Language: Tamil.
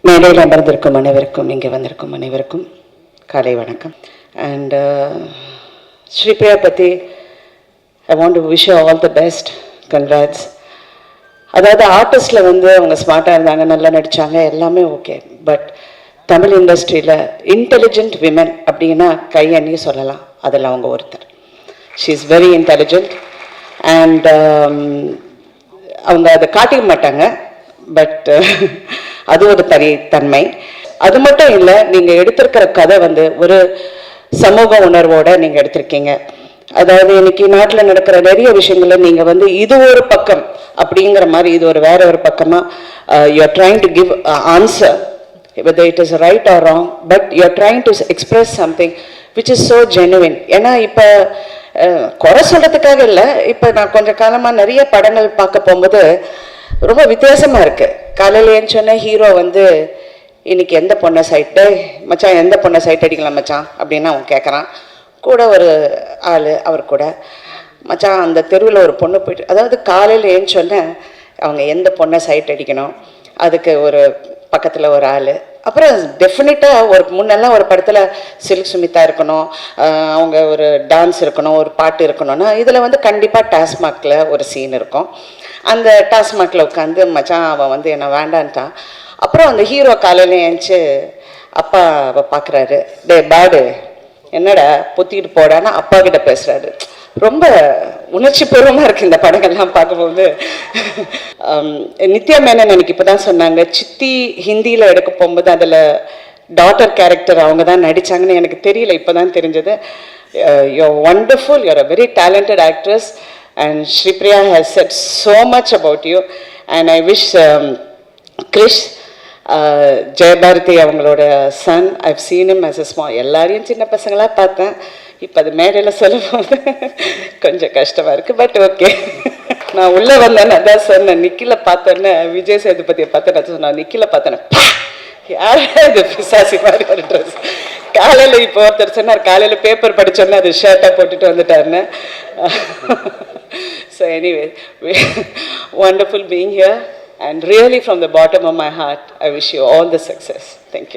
மேடையில் அமர்ந்திருக்கும் அனைவருக்கும், இங்கே வந்திருக்கும் அனைவருக்கும் காலை வணக்கம். அண்ட் ஸ்ரீபிரியா பற்றி I want to wish all the best, congrats. அதாவது ஆர்டிஸ்டில் வந்து அவங்க ஸ்மார்ட்டாக இருந்தாங்க, நல்லா நடித்தாங்க, எல்லாமே ஓகே. பட் தமிழ் இண்டஸ்ட்ரியில் இன்டெலிஜென்ட் விமன் அப்படின்னா கையண்ணி சொல்லலாம், அதில் அவங்க ஒருத்தர். She is very intelligent. And அவங்க அதை காட்டிக்க மாட்டாங்க, பட் அது ஒரு தன்மை. அது மட்டும் இல்லை, நீங்கள் எடுத்திருக்கிற கதை வந்து ஒரு சமூக உணர்வோடு நீங்கள் எடுத்திருக்கீங்க. அதாவது இன்னைக்கு நாட்டில் நடக்கிற நிறைய விஷயங்களை நீங்கள் வந்து இது ஒரு பக்கம் அப்படிங்கிற மாதிரி, இது ஒரு வேற ஒரு பக்கமாக you are trying to give answer whether it is right or wrong, but you are trying to express something which is so genuine. ஏன்னா இப்போ குறை சொல்கிறதுக்காக இல்லை, இப்போ நான் கொஞ்சம் காலமாக நிறைய படங்கள் பார்க்க போகும்போது ரொம்ப வித்தியாசமாக இருக்குது. காலையில் ஏன்னு ஹீரோ வந்து இன்னைக்கு எந்த பொண்ணை சைட்டு மச்சான், எந்த பொண்ணை சைட் அடிக்கலாம் மச்சான் அப்படின்னு அவன் கேட்குறான். கூட ஒரு ஆள் அவர் கூட, மச்சான் அந்த தெருவில் ஒரு பொண்ணு போயிட்டு, அதாவது காலையில் ஏன்னு அவங்க எந்த பொண்ணை சைட் அடிக்கணும், அதுக்கு ஒரு பக்கத்தில் ஒரு ஆள். அப்புறம் டெஃபினட்டாக ஒரு முன்னெல்லாம் ஒரு படத்தில் சில்க் சுமிதா இருக்கணும், அவங்க ஒரு டான்ஸ் இருக்கணும், ஒரு பாட்டு இருக்கணும்னா இதில் வந்து கண்டிப்பாக டாஸ்மாகில் ஒரு சீன் இருக்கும். அந்த டாஸ்மாகில் உட்காந்து மச்சான் அவன் வந்து என்னை வேண்டான்ட்டான். அப்புறம் அந்த ஹீரோ காலையில் ஏஞ்சி அப்பா அவள் பார்க்குறாரு, டே பேடு என்னடா பொத்திக்கிட்டு போடான்னு அப்பா கிட்ட பேசுகிறாரு. ரொம்ப உணர்ச்சி பூர்வமாக இருக்குது இந்த படங்கள்லாம் பார்க்கும்போது. நித்யா மேனன் எனக்கு இப்போ தான் சொன்னாங்க, சித்தி ஹிந்தியில் எடுக்க போகும்போது அதில் டாட்டர் கேரக்டர் அவங்க தான் நடித்தாங்கன்னு எனக்கு தெரியல, இப்போ தான் தெரிஞ்சது. You are wonderful, you are a very talented actress. And Shripriya has said so much about you, and I wish Krish, Jayabharati அவங்களோட son, I've seen him as a small, எல்லாரையும் சின்ன பசங்களாக பார்த்தேன். இப்போ அது மேடையில் சொல்லும்போது கொஞ்சம் கஷ்டமாக இருக்குது, பட் ஓகே. நான் உள்ளே வந்தேன்னு அதான் சொன்னேன், நிக்கில பார்த்தோன்னே விஜய் சேதுபதியை பார்த்து நான் சொன்னேன், நிக்கில பார்த்தேன்னு யார் இது பிசாசி மாதிரி ஒரு ட்ரெஸ். காலையில் இப்போ ஒருத்தர் சொன்னார், காலையில் பேப்பர் படித்தோன்னே அது ஷர்ட்டாக போட்டுட்டு வந்துட்டாருன்னு. So anyway, wonderful being here, and really from the bottom of my heart, I wish you all the success. Thank you.